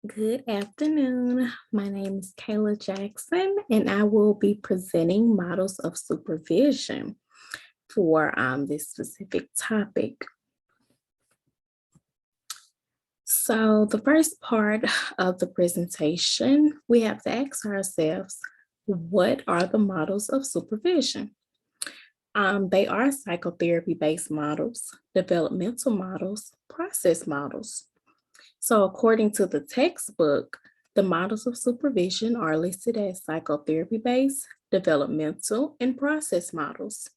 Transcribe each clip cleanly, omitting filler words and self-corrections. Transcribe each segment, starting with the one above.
Good afternoon. My name is Kayla Jackson, and I will be presenting models of supervision for this specific topic. So, the first part of the presentation, we have to ask ourselves, what are the models of supervision? They are psychotherapy-based models, developmental models, process models. So, according to the textbook, the models of supervision are listed as psychotherapy based, developmental, and process models.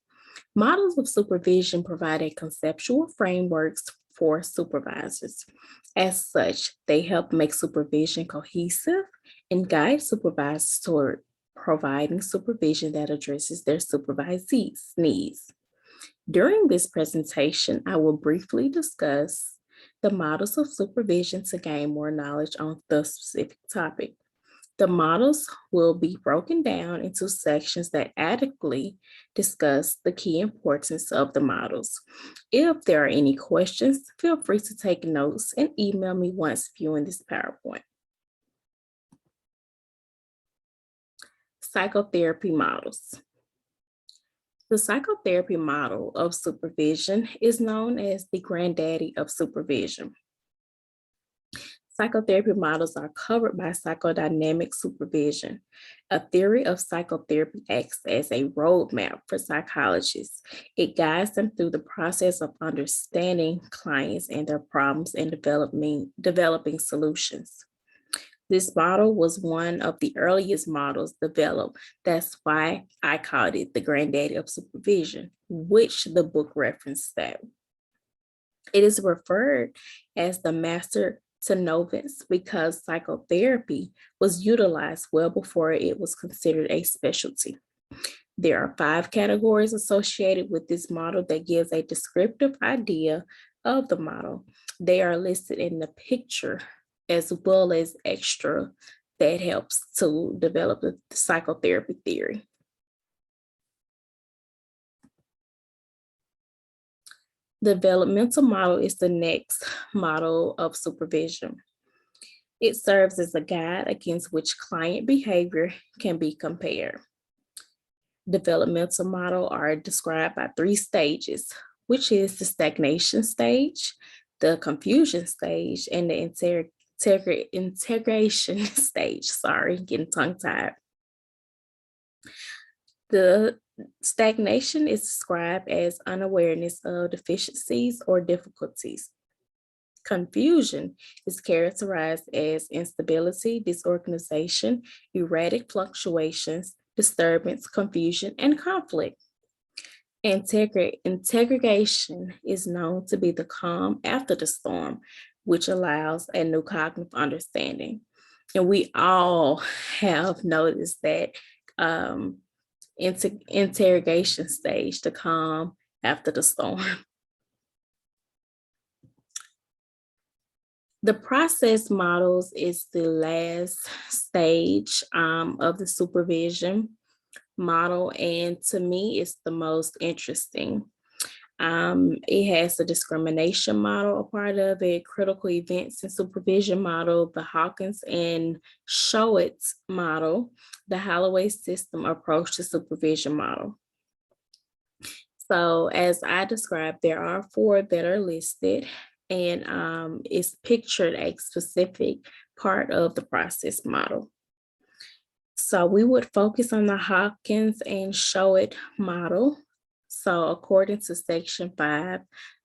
Models of supervision provide a conceptual frameworks for supervisors. As such, they help make supervision cohesive and guide supervisors toward providing supervision that addresses their supervisees' needs. During this presentation, I will briefly discuss the models of supervision to gain more knowledge on the specific topic. The models will be broken down into sections that adequately discuss the key importance of the models. If there are any questions, feel free to take notes and email me once viewing this PowerPoint. Psychotherapy models. The psychotherapy model of supervision is known as the granddaddy of supervision. Psychotherapy models are covered by psychodynamic supervision. A theory of psychotherapy acts as a roadmap for psychologists. It guides them through the process of understanding clients and their problems and developing solutions. This model was one of the earliest models developed. That's why I called it the granddaddy of supervision, which the book referenced that. It is referred as the master to novice because psychotherapy was utilized well before it was considered a specialty. There are 5 categories associated with this model that gives a descriptive idea of the model. They are listed in the picture as well as extra that helps to develop the psychotherapy theory. Developmental model is the next model of supervision. It serves as a guide against which client behavior can be compared. Developmental model are described by 3 stages, which is the stagnation stage, the confusion stage, and the integration stage. Sorry, getting tongue-tied. The stagnation is described as unawareness of deficiencies or difficulties. Confusion is characterized as instability, disorganization, erratic fluctuations, disturbance, confusion, and conflict. Integration is known to be the calm after the storm, which allows a new cognitive understanding. And we all have noticed that interrogation stage, the calm after the storm. The process models is the last stage of the supervision model, and to me, it's the most interesting. It has the discrimination model, a part of it, critical events and supervision model, the Hawkins and Showitz model, the Holloway system approach to supervision model. So as I described, there are 4 that are listed, and it's pictured a specific part of the process model. So we would focus on the Hawkins and Showit model. So according to section 5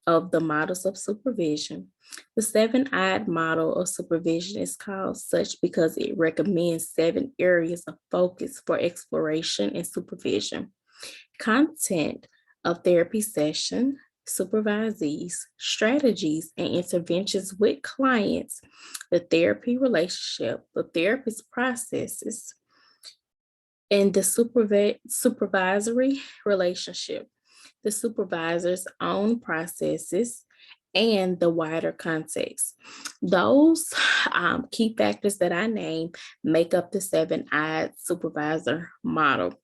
of the models of supervision, the 7-eyed model of supervision is called such because it recommends 7 areas of focus for exploration and supervision. Content of therapy session, supervisees, strategies, and interventions with clients, the therapy relationship, the therapist processes, and the supervisory relationship, the supervisor's own processes, and the wider context. Those key factors that I named make up the 7-eyed supervisor model.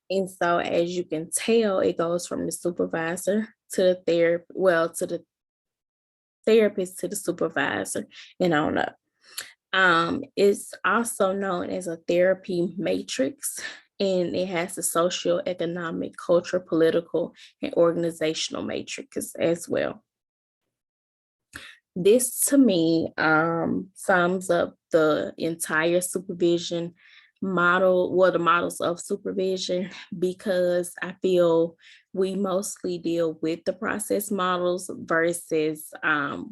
And so as you can tell, it goes from the supervisor to the to the therapist to the supervisor and on up. It's also known as a therapy matrix, and it has the social, economic, cultural, political, and organizational matrices as well. This to me sums up the entire supervision model, well, the models of supervision, because I feel we mostly deal with the process models versus,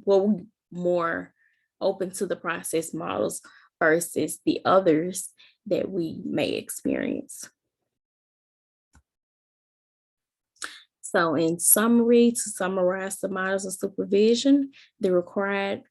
we more open to the process models versus the others that we may experience. So, in summary, to summarize the models of supervision, the required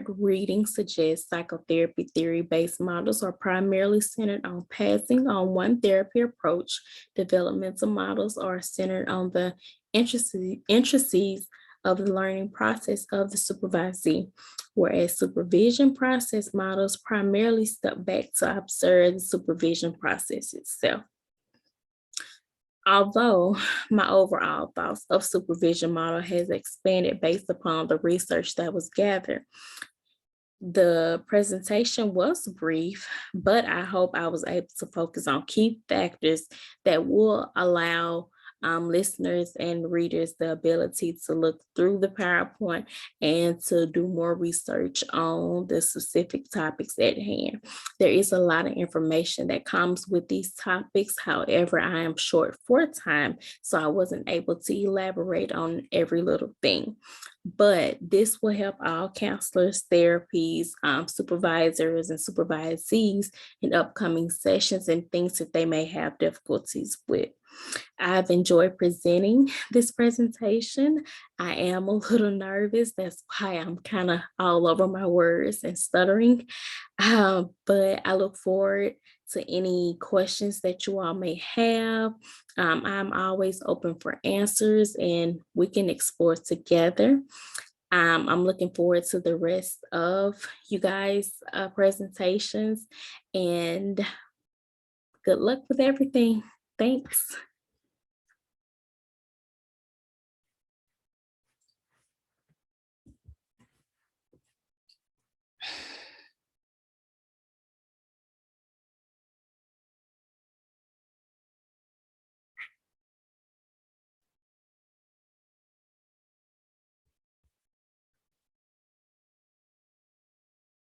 readings suggest psychotherapy theory-based models are primarily centered on passing on one therapy approach. Developmental models are centered on the intricacies of the learning process of the supervisee, whereas supervision process models primarily step back to observe the supervision process itself. Although my overall thoughts of supervision model has expanded based upon the research that was gathered, the presentation was brief, but I hope I was able to focus on key factors that will allow listeners and readers the ability to look through the PowerPoint and to do more research on the specific topics at hand. There is a lot of information that comes with these topics. However, I am short for time, so I wasn't able to elaborate on every little thing. But this will help all counselors, therapies, supervisors, and supervisees in upcoming sessions and things that they may have difficulties with. I've enjoyed presenting this presentation. I am a little nervous. That's why I'm kind of all over my words and stuttering. But I look forward to any questions that you all may have. I'm always open for answers and we can explore together. I'm looking forward to the rest of you guys' presentations, and good luck with everything. Thanks.